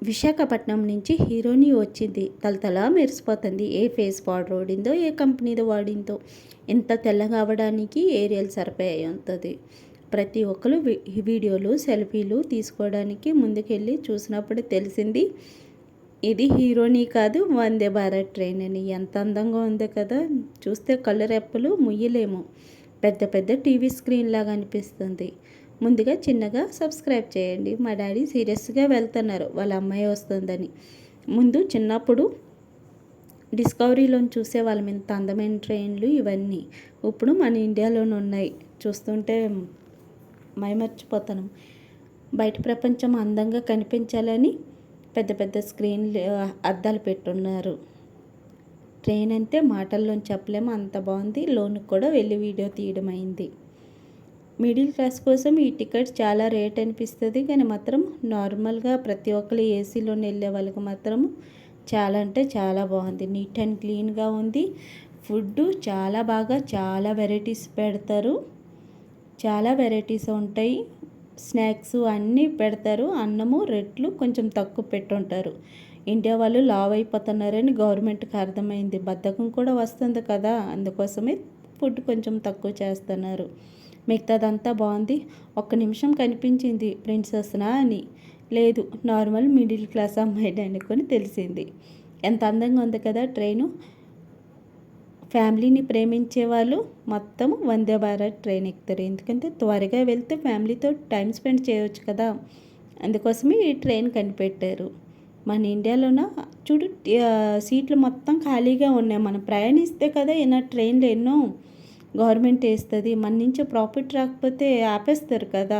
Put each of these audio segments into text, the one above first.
విశాఖపట్నం నుంచి హీరోని వచ్చింది. తలతలా మెరిసిపోతుంది. ఏ ఫేస్ పౌడర్ వాడిందో, ఏ కంపెనీది వాడిందో, ఇంత తెల్లగా అవ్వడానికి ఏరియల్ సరిపోయి ఉంటుంది. ప్రతి ఒక్కరు వీడియోలు సెల్ఫీలు తీసుకోవడానికి ముందుకెళ్ళి చూసినప్పుడు తెలిసింది ఇది హీరోని కాదు, వందే భారత్ ట్రైన్ అని. ఎంత అందంగా ఉంది కదా, చూస్తే కళ్ళు రెప్పలు ముయ్యలేము. పెద్ద పెద్ద టీవీ స్క్రీన్ లాగా అనిపిస్తుంది. ముందుగా చిన్నగా సబ్స్క్రైబ్ చేయండి. మా డాడీ సీరియస్గా వెళ్తున్నారు వాళ్ళ అమ్మాయి వస్తుందని. ముందు చిన్నప్పుడు డిస్కవరీలో చూసేవాళ్ళం ఇంత అందమైన ట్రైన్లు ఇవన్నీ. ఇప్పుడు మన ఇండియాలోనే ఉన్నాయి. చూస్తుంటే మైమర్చిపోతాను. బయట ప్రపంచం అందంగా కనిపించాలని పెద్ద పెద్ద స్క్రీన్లు అద్దాలు పెట్టున్నారు. ట్రైన్ అంటే మాటల్లో చెప్పలేము, అంత బాగుంది. లోనికి కూడా వెళ్ళి వీడియో తీయడం అయింది. మిడిల్ క్లాస్ కోసం ఈ టికెట్ చాలా రేట్ అనిపిస్తుంది, కానీ మాత్రం నార్మల్గా ప్రతి ఒక్కరు ఏసీలోనే వెళ్ళే వాళ్ళకి మాత్రం చాలా అంటే చాలా బాగుంది. నీట్ అండ్ క్లీన్గా ఉంది. ఫుడ్ చాలా బాగా చాలా వెరైటీస్ పెడతారు. చాలా వెరైటీస్ ఉంటాయి. స్నాక్స్ అన్నీ పెడతారు. అన్నము రెట్లు కొంచెం తక్కువ పెట్టుంటారు. ఇండియా వాళ్ళు లావ్ అయిపోతున్నారని గవర్నమెంట్కి అర్థమైంది. బద్ధకం కూడా వస్తుంది కదా, అందుకోసమే ఫుడ్ కొంచెం తక్కువ చేస్తున్నారు. మిగతాదంతా బాగుంది. ఒక్క నిమిషం కనిపించింది ప్రిన్సెస్నా అని. లేదు, నార్మల్ మిడిల్ క్లాస్ అమ్మాయిని అనుకొని తెలిసింది. ఎంత అందంగా ఉంది కదా ట్రైను. ఫ్యామిలీని ప్రేమించే వాళ్ళు మొత్తం వందే భారత్ ట్రైన్ ఎక్కుతారు. ఎందుకంటే త్వరగా వెళ్తే ఫ్యామిలీతో టైం స్పెండ్ చేయవచ్చు కదా, అందుకోసమే ఈ ట్రైన్ కనిపెట్టారు. మన ఇండియాలోన చూడు సీట్లు మొత్తం ఖాళీగా ఉన్నాయి. మనం ప్రయాణిస్తే కదా ఇలా ట్రైన్లు ఎన్నో గవర్నమెంట్ వేస్తుంది. మన నుంచి ప్రాఫిట్ రాకపోతే ఆపేస్తారు కదా,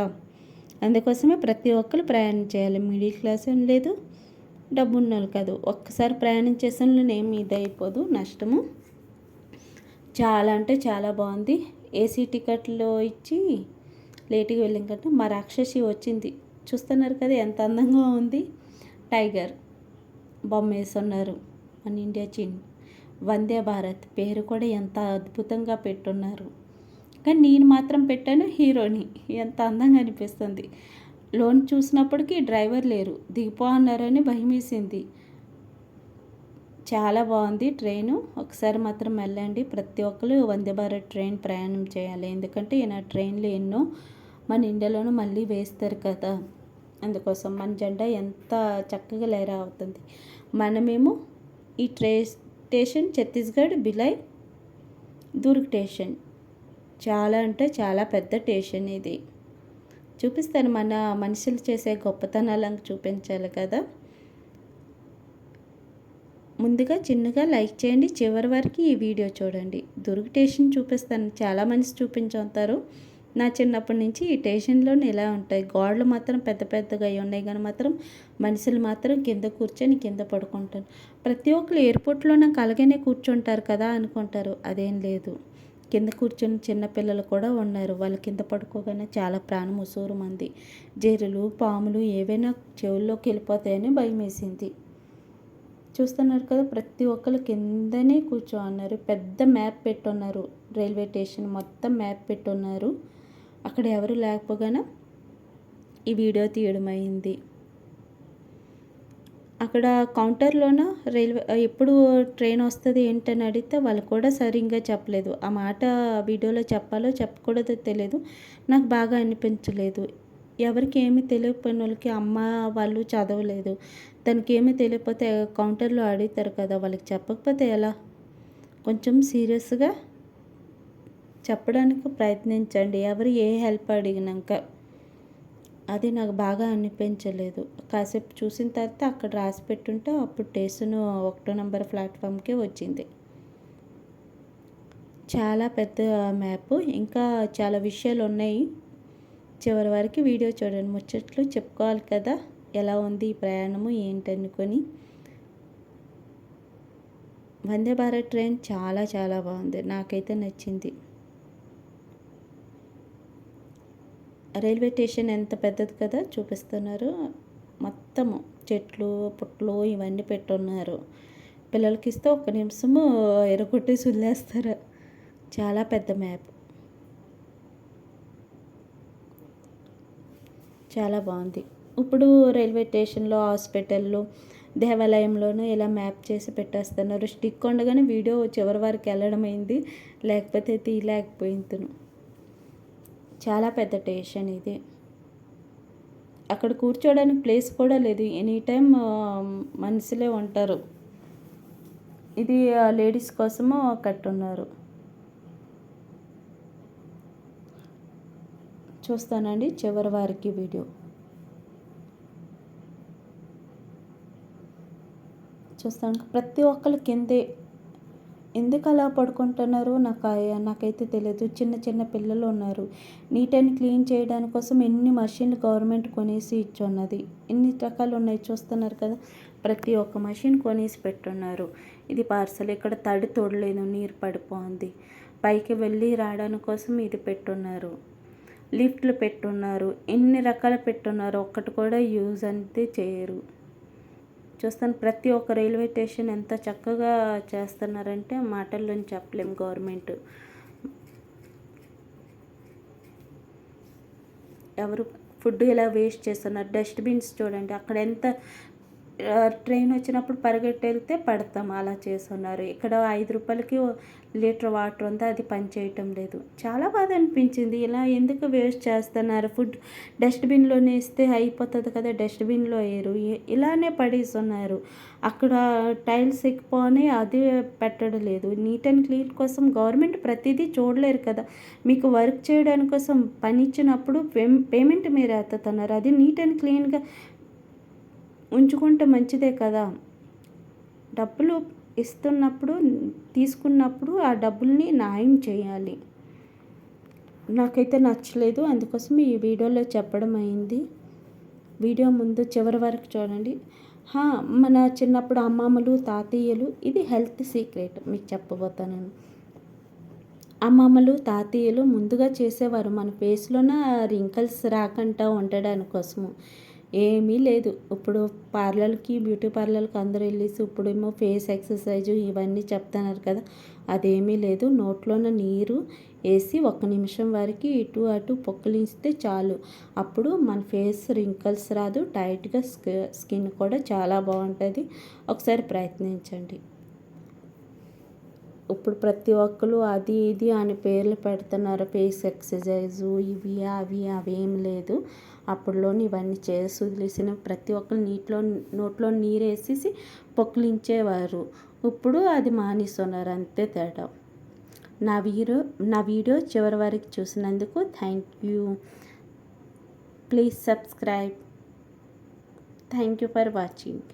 అందుకోసమే ప్రతి ఒక్కరు ప్రయాణం చేయాలి. మిడిల్ క్లాస్ ఏం లేదు, డబ్బు ఉన్నోళ్ళు కాదు. ఒక్కసారి ప్రయాణం చేసిన ఏమి ఇదైపోదు నష్టము. చాలా అంటే చాలా బాగుంది. ఏసీ టికెట్లో ఇచ్చి లేట్గా వెళ్ళాం కదా, మా రాక్షసి వచ్చింది. చూస్తున్నారు కదా ఎంత అందంగా ఉంది. టైగర్ బొమ్మ వేస్తున్నారు. మన ఇండియా వందే భారత్ పేరు కూడా ఎంత అద్భుతంగా పెట్టున్నారు. కానీ నేను మాత్రం పెట్టాను హీరోని. ఎంత అందంగా అనిపిస్తుంది. లోన్ చూసినప్పటికీ డ్రైవర్ లేరు, దిగిపో అన్నారని భయం వేసింది. చాలా బాగుంది ట్రైను. ఒకసారి మాత్రం వెళ్ళండి. ప్రతి ఒక్కరు వందే భారత్ ట్రైన్ ప్రయాణం చేయాలి. ఎందుకంటే ఈయన ట్రైన్లు ఎన్నో మన ఇండియాలోనూ మళ్ళీ వేస్తారు కదా, అందుకోసం మన జెండా ఎంత చక్కగా లేరా అవుతుంది. మనమేమో ఈ స్టేషన్ ఛత్తీస్గఢ్ బిలాయ్ దుర్గ్ స్టేషన్. చాలా అంటే చాలా పెద్ద స్టేషన్ ఇది. చూపిస్తాను, మన మనుషులు చేసే గొప్పతనాలను చూపించాలి కదా. ముందుగా చిన్నగా లైక్ చేయండి, చివరి వరకు ఈ వీడియో చూడండి. దుర్గ్ స్టేషన్ చూపిస్తాను. చాలా మంది చూపించుతారు. నా చిన్నప్పటి నుంచి ఈ స్టేషన్లోనే ఇలా ఉంటాయి. గోడలు మాత్రం పెద్ద పెద్దగా అయి ఉన్నాయి, కానీ మాత్రం మనుషులు మాత్రం కింద కూర్చొని కింద పడుకుంటారు. ప్రతి ఒక్కరు ఎయిర్పోర్ట్లో నాకు అలాగనే కూర్చుంటారు కదా అనుకుంటారు. అదేం లేదు, కింద కూర్చొని చిన్నపిల్లలు కూడా ఉన్నారు. వాళ్ళు కింద పడుకోగానే చాలా ప్రాణం ఉసూరు మంది. జెర్రులు పాములు ఏవైనా చెవుల్లోకి వెళ్ళిపోతాయని భయం వేసింది. చూస్తున్నారు కదా, ప్రతి ఒక్కరు కిందనే కూర్చోన్నారు. పెద్ద మ్యాప్ పెట్టున్నారు. రైల్వే స్టేషన్ మొత్తం మ్యాప్ పెట్టున్నారు. అక్కడ ఎవరు లేకపోగానే ఈ వీడియో తీయడం అయింది. అక్కడ కౌంటర్లోన రైల్వే ఎప్పుడు ట్రైన్ వస్తుంది ఏంటని అడిగితే వాళ్ళు కూడా సరిగ్గా చెప్పలేదు. ఆ మాట వీడియోలో చెప్పాలో చెప్పకూడదో తెలియదు. నాకు బాగా అనిపించలేదు. ఎవరికి ఏమీ తెలియకపోయిన వాళ్ళకి, అమ్మ వాళ్ళు చదవలేదు, తనకి ఏమీ తెలియకపోతే కౌంటర్లో అడుగుతారు కదా, వాళ్ళకి చెప్పకపోతే ఎలా. కొంచెం సీరియస్గా చెప్పడానికి ప్రయత్నించండి ఎవరు ఏ హెల్ప్ అడిగినాక. అది నాకు బాగా అనిపించలేదు. కాసేపు చూసిన తర్వాత అక్కడ రాసి పెట్టుంటే అప్పుడు స్టేషన్ 1 నెంబర్ ప్లాట్ఫామ్కే వచ్చింది. చాలా పెద్ద మ్యాప్, ఇంకా చాలా విషయాలు ఉన్నాయి. చివరి వరకు వీడియో చూడండి. ముచ్చట్లు చెప్పుకోవాలి కదా, ఎలా ఉంది ఈ ప్రయాణము ఏంటనుకొని. వందే భారత్ ట్రైన్ చాలా చాలా బాగుంది, నాకైతే నచ్చింది. రైల్వే స్టేషన్ ఎంత పెద్దది కదా చూపిస్తున్నారు. మొత్తము చెట్లు పుట్లు ఇవన్నీ పెట్టున్నారు. పిల్లలకి ఇస్తే ఒక్క నిమిషము ఎరగొట్టేసి వదిలేస్తారు. చాలా పెద్ద మ్యాప్, చాలా బాగుంది. ఇప్పుడు రైల్వే స్టేషన్లో, హాస్పిటల్లో, దేవాలయంలోనూ ఇలా మ్యాప్ చేసి పెట్టేస్తున్నారు. స్టిక్ ఉండగానే వీడియో చివరి వరకు వెళ్ళడం అయింది, లేకపోతే తీయలేకపోయిందును. చాలా పెద్ద స్టేషన్ ఇది. అక్కడ కూర్చోడానికి ప్లేస్ కూడా లేదు. ఎనీ టైం మనుషులే ఉంటారు. ఇది లేడీస్ కోసము కట్టున్నారు. చూస్తానండి చివరి వారికి వీడియో. చూస్తాను ప్రతి ఒక్కరు కిందే ఎందుకు అలా పడుకుంటున్నారు నాకైతే తెలియదు. చిన్న చిన్న పిల్లలు ఉన్నారు. నీట్ అండ్ క్లీన్ చేయడానికి కోసం ఎన్ని మషిన్లు గవర్నమెంట్ కొనేసి ఇచ్చున్నది. ఎన్ని రకాలు ఉన్నాయి చూస్తున్నారు కదా. ప్రతి ఒక్క మషిన్ కొనేసి పెట్టున్నారు. ఇది పార్సల్. ఇక్కడ తడి తోడలేదు, నీరు పడిపోయింది. పైకి వెళ్ళి రావడానికి కోసం ఇది పెట్టున్నారు. లిఫ్ట్లు పెట్టున్నారు. ఎన్ని రకాలు పెట్టున్నారు. ఒక్కటి కూడా యూజ్ అంతే చేయరు. చూస్తాను ప్రతి ఒక్క రైల్వే స్టేషన్ ఎంత చక్కగా చేస్తున్నారంటే మాటల్లో చెప్పలేం. గవర్నమెంట్ ఎవరు ఫుడ్ ఎలా వేస్ట్ చేస్తున్నారు. డస్ట్బిన్స్ చూడండి అక్కడ ఎంత ట్రైన్ వచ్చినప్పుడు పరిగెట్టి వెళ్తే పడతాం అలా చేస్తున్నారు. ఇక్కడ 5 రూపాయలకి లీటర్ వాటర్ ఉంది, అది పనిచేయటం లేదు. చాలా బాధ అనిపించింది. ఇలా ఎందుకు వేస్ట్ చేస్తున్నారు. ఫుడ్ డస్ట్బిన్లోనే వేస్తే అయిపోతుంది కదా, డస్ట్బిన్లో వేయరు, ఇలానే పడేస్తున్నారు. అక్కడ టైల్స్ ఎక్కిపోని అది పెట్టడం లేదు. నీట్ అండ్ క్లీన్ కోసం గవర్నమెంట్ ప్రతిదీ చూడలేరు కదా. మీకు వర్క్ చేయడానికి కోసం పని ఇచ్చినప్పుడు పేమెంట్ మీరు ఎత్తుతున్నారు. అది నీట్ అండ్ క్లీన్గా ఉంచుకుంటే మంచిదే కదా. డబ్బులు ఇస్తున్నప్పుడు తీసుకున్నప్పుడు ఆ డబ్బుల్ని న్యాయం చేయాలి. నాకైతే నచ్చలేదు, అందుకోసం ఈ వీడియోలో చెప్పడం అయింది. వీడియో ముందు చివరి వరకు చూడండి. మన చిన్నప్పుడు అమ్మమ్మలు, తాతయ్యలు, ఇది హెల్త్ సీక్రెట్ మీకు చెప్పబోతాను. అమ్మమ్మలు, తాతయ్యలు ముందుగా చేసేవారు మన ఫేస్లోన రింకల్స్ రాకుండా ఉండడానికి కోసము. ఏమీ లేదు. ఇప్పుడు పార్లర్కి, బ్యూటీ పార్లర్కి అందరూ వెళ్ళేసి ఇప్పుడేమో ఫేస్ ఎక్సర్సైజు ఇవన్నీ చెప్తున్నారు కదా. అదేమీ లేదు. నోట్లోన నీరు వేసి 1 నిమిషం వరకు ఇటు అటు పొక్కలిస్తే చాలు. అప్పుడు మన ఫేస్ రింకల్స్ రాదు, టైట్గా స్కిన్ కూడా చాలా బాగుంటుంది. ఒకసారి ప్రయత్నించండి. ఇప్పుడు ప్రతి ఒక్కరు అది ఇది అని పేర్లు పెడుతున్నారు. ఫేస్ ఎక్సర్సైజు ఇవి అవి అవేం లేదు. అప్పుడులోని ఇవన్నీ చేసి వదిలేసిన ప్రతి ఒక్కరు నోట్లో నీరు వేసేసి పొక్కిలించేవారు. ఇప్పుడు అది మానేస్తున్నారు, అంతే తేడా. నా వీడియో చివరి వరకు చూసినందుకు thank you. Please subscribe. Thank you for watching.